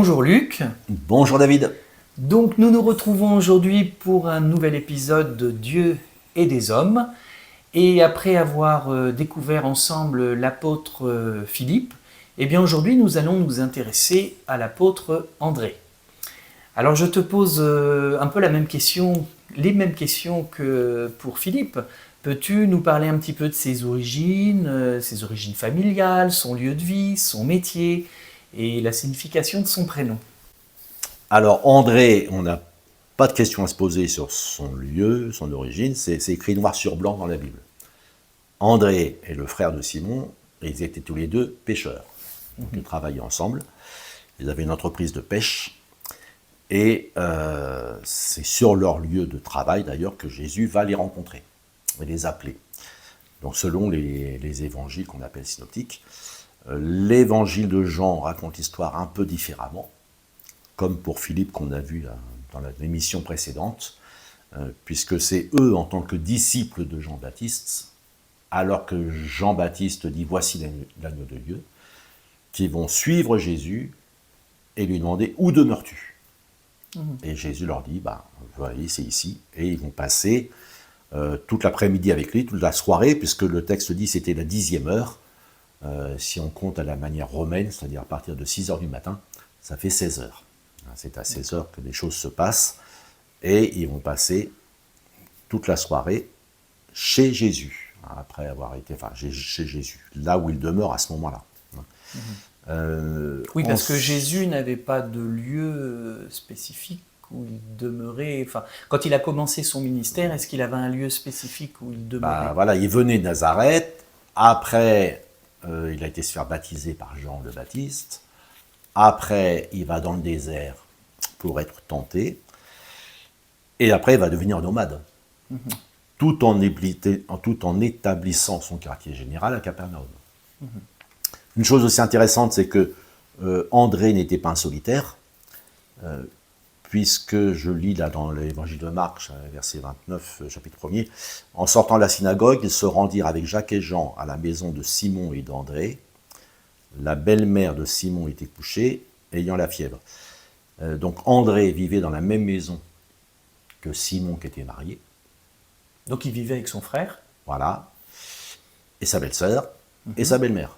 Bonjour Luc. Bonjour David. Donc nous nous retrouvons aujourd'hui pour un nouvel épisode de Dieu et des hommes. Et après avoir découvert ensemble l'apôtre Philippe, eh bien aujourd'hui nous allons nous intéresser à l'apôtre André. Alors je te pose un peu les mêmes questions que pour Philippe. Peux-tu nous parler un petit peu de ses origines familiales, son lieu de vie, son métier et la signification de son prénom? Alors André, on n'a pas de question à se poser sur son lieu, son origine, c'est écrit noir sur blanc dans la Bible. André est le frère de Simon, et ils étaient tous les deux pêcheurs. Donc ils travaillaient ensemble, ils avaient une entreprise de pêche, et c'est sur leur lieu de travail d'ailleurs que Jésus va les rencontrer, et les appeler. Donc selon les évangiles qu'on appelle synoptiques, l'évangile de Jean raconte l'histoire un peu différemment, comme pour Philippe qu'on a vu dans l'émission précédente, puisque c'est eux, en tant que disciples de Jean-Baptiste, alors que Jean-Baptiste dit « Voici l'agneau de Dieu », qui vont suivre Jésus et lui demander « Où demeures-tu » Et Jésus leur dit « Voyez, c'est ici ». Et ils vont passer toute l'après-midi avec lui, toute la soirée, puisque le texte dit c'était la 10e heure. Si on compte à la manière romaine, c'est-à-dire à partir de 6 heures du matin, ça fait 16 heures. C'est à 16 heures que les choses se passent, et ils vont passer toute la soirée chez Jésus, après avoir été, chez Jésus, là où il demeure à ce moment-là. Oui, parce que Jésus n'avait pas de lieu spécifique où il demeurait. Enfin, quand il a commencé son ministère, est-ce qu'il avait un lieu spécifique où il demeurait? Voilà, il venait de Nazareth, après il a été se faire baptiser par Jean le Baptiste, après il va dans le désert pour être tenté, et après il va devenir nomade, tout en établissant son quartier général à Capernaum. Une chose aussi intéressante, c'est que André n'était pas un solitaire, puisque je lis là dans l'évangile de Marc, verset 29, chapitre 1er, « En sortant de la synagogue, ils se rendirent avec Jacques et Jean à la maison de Simon et d'André. La belle-mère de Simon était couchée, ayant la fièvre. » Donc André vivait dans la même maison que Simon qui était marié. Donc il vivait avec son frère. Voilà. Et sa belle-sœur, et sa belle-mère.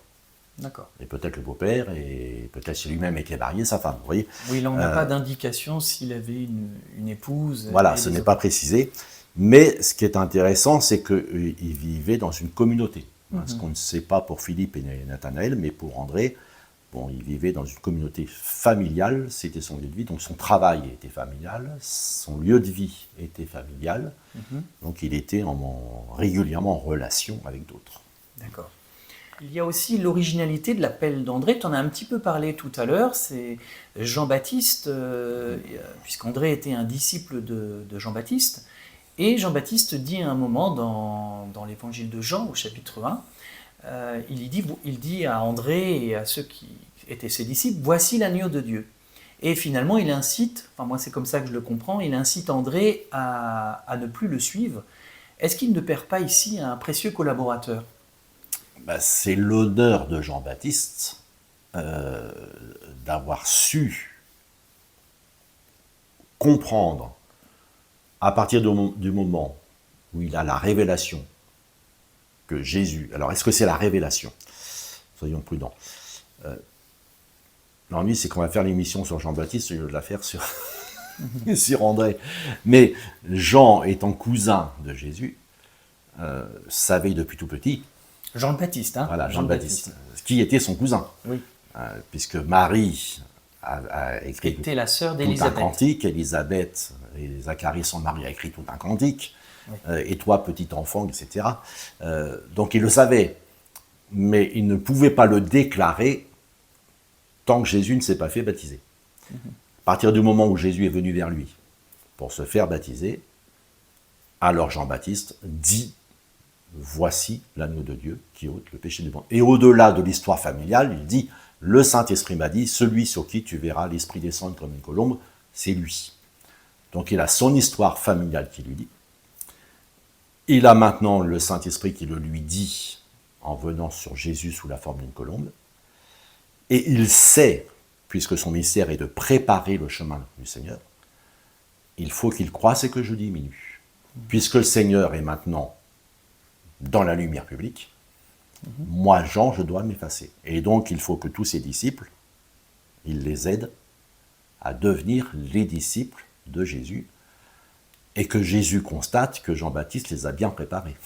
D'accord. Et peut-être le beau-père, et peut-être si lui-même était marié, sa femme, vous voyez. Oui, là on n'a pas d'indication s'il avait une épouse. Voilà, ce n'est pas précisé. Mais ce qui est intéressant, c'est qu'il vivait dans une communauté. Ce qu'on ne sait pas pour Philippe et Nathanaël, mais pour André, il vivait dans une communauté familiale, c'était son lieu de vie, donc son travail était familial, son lieu de vie était familial, donc il était régulièrement en relation avec d'autres. D'accord. Il y a aussi l'originalité de l'appel d'André, tu en as un petit peu parlé tout à l'heure, c'est Jean-Baptiste, puisqu'André était un disciple de Jean-Baptiste, et Jean-Baptiste dit à un moment dans l'évangile de Jean, au chapitre 1, il dit à André et à ceux qui étaient ses disciples, « Voici l'agneau de Dieu ». Et finalement, il incite, enfin moi c'est comme ça que je le comprends, il incite André à ne plus le suivre. Est-ce qu'il ne perd pas ici un précieux collaborateur? C'est l'honneur de Jean-Baptiste d'avoir su comprendre, à partir du moment où il a la révélation que Jésus... Alors, est-ce que c'est la révélation? Soyons prudents. L'ennui, c'est qu'on va faire l'émission sur Jean-Baptiste, je vais la faire sur, sur André. Mais Jean, étant cousin de Jésus, savait depuis tout petit... Jean-Baptiste, hein? Voilà, Jean-Baptiste. Qui était son cousin. Oui. Puisque Marie a écrit était la sœur tout d'Élisabeth. un cantique, Élisabeth et Zacharie, son mari, a écrit tout un cantique, Oui. Et toi, petit enfant, etc. Donc il le savait, mais il ne pouvait pas le déclarer tant que Jésus ne s'est pas fait baptiser. À partir du moment où Jésus est venu vers lui pour se faire baptiser, alors Jean-Baptiste dit: voici l'agneau de Dieu qui ôte le péché du monde. Et au-delà de l'histoire familiale, il dit, le Saint-Esprit m'a dit, celui sur qui tu verras l'Esprit descendre comme une colombe, c'est lui. Donc il a son histoire familiale qui lui dit. Il a maintenant le Saint-Esprit qui le lui dit en venant sur Jésus sous la forme d'une colombe. Et il sait, puisque son ministère est de préparer le chemin du Seigneur, il faut qu'il croisse et que je diminue. Puisque le Seigneur est maintenant dans la lumière publique, moi, Jean, je dois m'effacer. Et donc, il faut que tous ses disciples, il les aide à devenir les disciples de Jésus, et que Jésus constate que Jean-Baptiste les a bien préparés.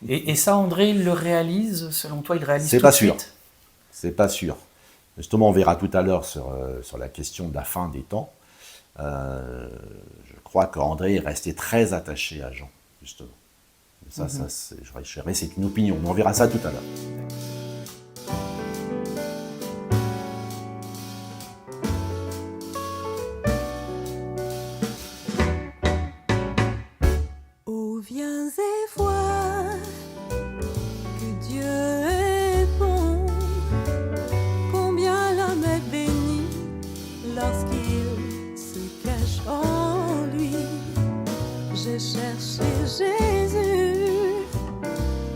Et ça, André, il le réalise, selon toi, il réalise C'est tout pas de sûr. suite? C'est pas sûr. Justement, on verra tout à l'heure sur la question de la fin des temps. Je crois qu'André est resté très attaché à Jean, justement. Ça, c'est une opinion, mais on verra ça tout à l'heure. Oh, viens et vois que Dieu est bon, combien l'homme est béni lorsqu'il se cache en lui. J'ai cherché Jésus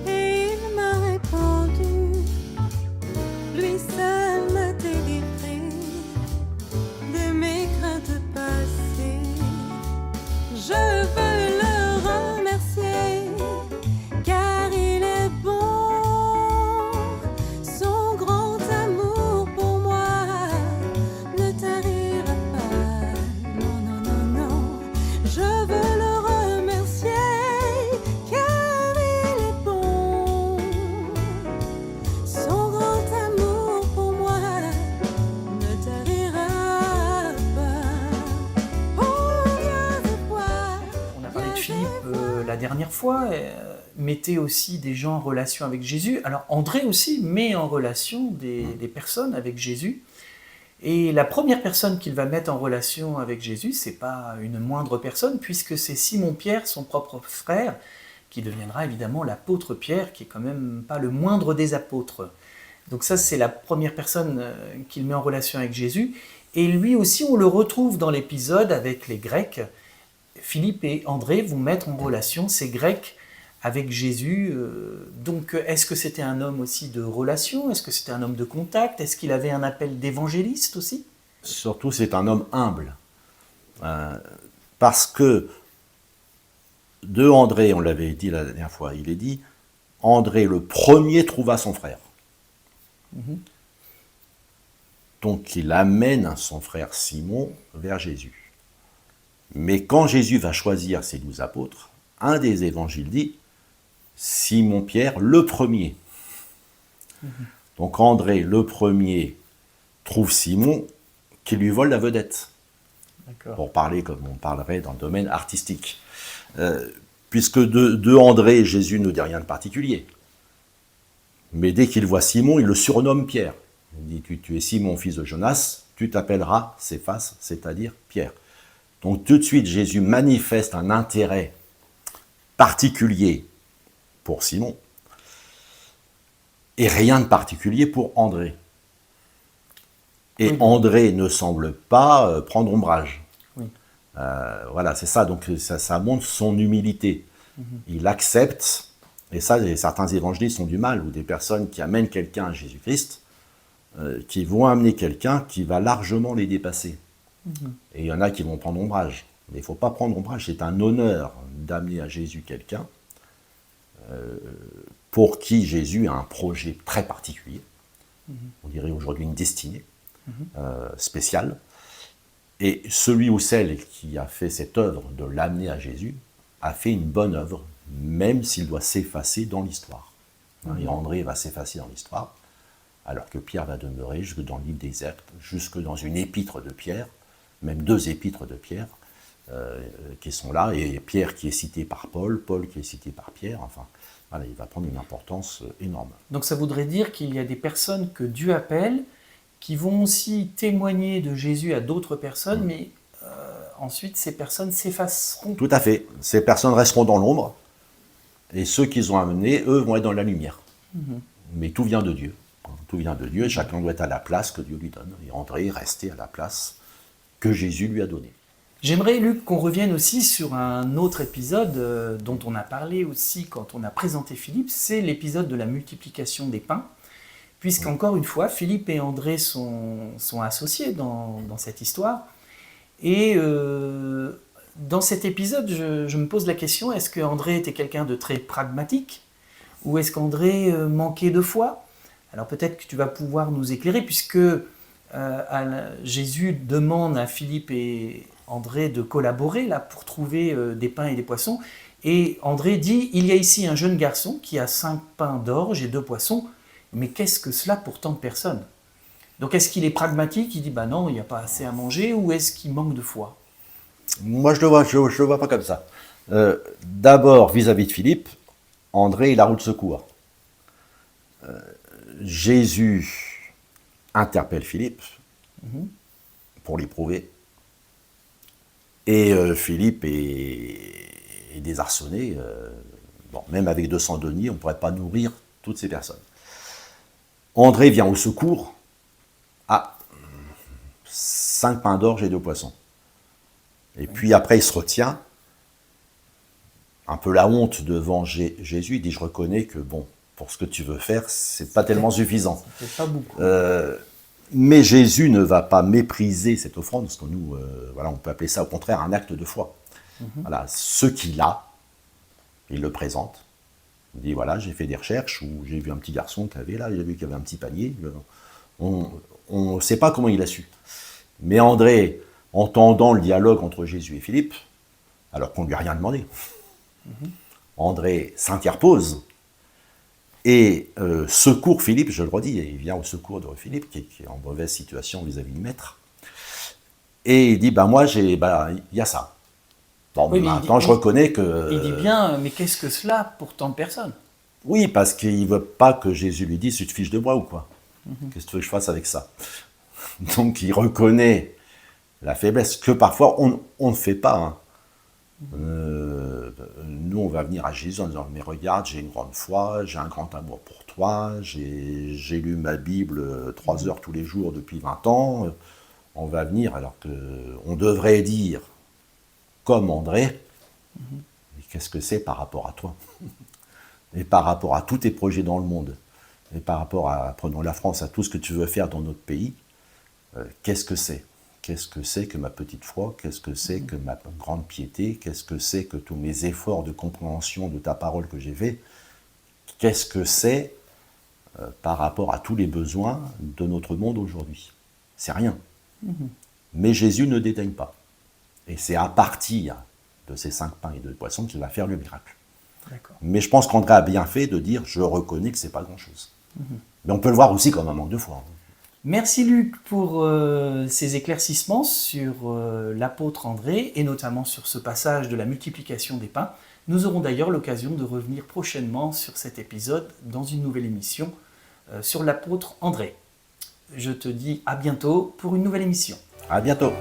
et il m'a répondu, lui seul m'a délivré de mes craintes passées. Je veux le remercier car il est bon, son grand amour pour moi ne tarira pas. Non, non, non, non, je veux le remercier car il est bon, son grand amour pour moi ne tarira pas. Oh, viens et vois. On a parlé de Philippe la dernière fois, mettait aussi des gens en relation avec Jésus. Alors André aussi met en relation des personnes avec Jésus. Et la première personne qu'il va mettre en relation avec Jésus, c'est pas une moindre personne, puisque c'est Simon-Pierre, son propre frère, qui deviendra évidemment l'apôtre Pierre, qui est quand même pas le moindre des apôtres. Donc ça, c'est la première personne qu'il met en relation avec Jésus. Et lui aussi, on le retrouve dans l'épisode avec les Grecs. Philippe et André vont mettre en relation ces Grecs avec Jésus. Donc, est-ce que c'était un homme aussi de relation? Est-ce que c'était un homme de contact? Est-ce qu'il avait un appel d'évangéliste aussi? Surtout, c'est un homme humble. Parce que de André, on l'avait dit la dernière fois, il est dit, André le premier trouva son frère. Donc il amène son frère Simon vers Jésus. Mais quand Jésus va choisir ses 12 apôtres, un des évangiles dit Simon-Pierre le premier. Donc André le premier trouve Simon qui lui vole la vedette. D'accord. Pour parler comme on parlerait dans le domaine artistique. Puisque de André, Jésus ne dit rien de particulier. Mais dès qu'il voit Simon, il le surnomme Pierre. Il dit, tu es Simon, fils de Jonas, tu t'appelleras Céphas, c'est-à-dire Pierre. Donc tout de suite, Jésus manifeste un intérêt particulier pour Simon, et rien de particulier pour André. Et Oui. André ne semble pas prendre ombrage. Oui. Voilà, c'est ça. Donc ça montre son humilité. Il accepte, et ça, certains évangélistes ont du mal, ou des personnes qui amènent quelqu'un à Jésus-Christ, qui vont amener quelqu'un qui va largement les dépasser. Et il y en a qui vont prendre ombrage. Mais il ne faut pas prendre ombrage, c'est un honneur d'amener à Jésus quelqu'un pour qui Jésus a un projet très particulier. On dirait aujourd'hui une destinée spéciale. Et celui ou celle qui a fait cette œuvre de l'amener à Jésus a fait une bonne œuvre, même s'il doit s'effacer dans l'histoire. Et André va s'effacer dans l'histoire, alors que Pierre va demeurer jusque dans le livre des Actes, jusque dans une épître de Pierre, même 2 épîtres de Pierre, qui sont là, et Pierre qui est cité par Paul, Paul qui est cité par Pierre, enfin, voilà, il va prendre une importance énorme. Donc ça voudrait dire qu'il y a des personnes que Dieu appelle, qui vont aussi témoigner de Jésus à d'autres personnes, mais ensuite ces personnes s'effaceront. Tout à fait. Ces personnes resteront dans l'ombre, et ceux qu'ils ont amenés, eux, vont être dans la lumière. Mais tout vient de Dieu. Tout vient de Dieu, et chacun doit être à la place que Dieu lui donne. Et André est resté à la place que Jésus lui a donnée. J'aimerais, Luc, qu'on revienne aussi sur un autre épisode dont on a parlé aussi quand on a présenté Philippe, c'est l'épisode de la multiplication des pains, puisqu'encore une fois, Philippe et André sont associés dans cette histoire. Et dans cet épisode, je me pose la question, est-ce que André était quelqu'un de très pragmatique ou est-ce qu'André manquait de foi? Alors peut-être que tu vas pouvoir nous éclairer, puisque Jésus demande à Philippe et André de collaborer là, pour trouver des pains et des poissons. Et André dit, il y a ici un jeune garçon qui a 5 pains d'orge et 2 poissons, mais qu'est-ce que cela pour tant de personnes? Donc est-ce qu'il est pragmatique, il dit, bah non, il n'y a pas assez à manger, ou est-ce qu'il manque de foi? Moi, je le vois pas comme ça. D'abord, vis-à-vis de Philippe, André, il a roue de secours. Jésus interpelle Philippe pour l'éprouver. Et Philippe est désarçonné. Bon, même avec 200 deniers, on ne pourrait pas nourrir toutes ces personnes. André vient au secours. Ah, 5 pains d'orge et 2 poissons. Et puis après, il se retient, un peu la honte devant Jésus. Il dit, je reconnais que, bon, pour ce que tu veux faire, c'est pas tellement suffisant. C'est pas beaucoup. Mais Jésus ne va pas mépriser cette offrande, parce que nous, voilà, on peut appeler ça au contraire un acte de foi. Voilà, ce qu'il a, il le présente. Il dit, voilà, j'ai fait des recherches, ou j'ai vu un petit garçon qui avait là, j'ai vu qu'il y avait un petit panier. On ne sait pas comment il a su. Mais André, entendant le dialogue entre Jésus et Philippe, alors qu'on ne lui a rien demandé, André s'interpose et secourt Philippe, je le redis, il vient au secours de Philippe, qui est en mauvaise situation vis-à-vis du maître, et il dit, moi, il y a ça. Bon, Oui, maintenant, je reconnais que... Il dit bien, mais qu'est-ce que cela pour tant de personnes? Oui, parce qu'il ne veut pas que Jésus lui dise, tu te fiches de moi ou quoi? Qu'est-ce que tu veux que je fasse avec ça? Donc, il reconnaît la faiblesse que parfois on ne fait pas. Nous, on va venir à Jésus en disant, mais regarde, j'ai une grande foi, j'ai un grand amour pour toi, j'ai lu ma Bible 3 heures tous les jours depuis 20 ans. On va venir, alors qu'on devrait dire, comme André, mais qu'est-ce que c'est par rapport à toi? Et par rapport à tous tes projets dans le monde, et par rapport à, prenons la France, à tout ce que tu veux faire dans notre pays, qu'est-ce que c'est? Qu'est-ce que c'est que ma petite foi? Qu'est-ce que c'est que ma grande piété? Qu'est-ce que c'est que tous mes efforts de compréhension de ta parole que j'ai fait? Qu'est-ce que c'est par rapport à tous les besoins de notre monde aujourd'hui? C'est rien. Mais Jésus ne dédaigne pas. Et c'est à partir de ces 5 pains et 2 poissons qu'il va faire le miracle. Mais je pense qu'André a bien fait de dire, je reconnais que c'est pas grand-chose. Mais on peut le voir aussi comme un manque de foi. Merci Luc pour ces éclaircissements sur l'apôtre André et notamment sur ce passage de la multiplication des pains. Nous aurons d'ailleurs l'occasion de revenir prochainement sur cet épisode dans une nouvelle émission sur l'apôtre André. Je te dis à bientôt pour une nouvelle émission. À bientôt.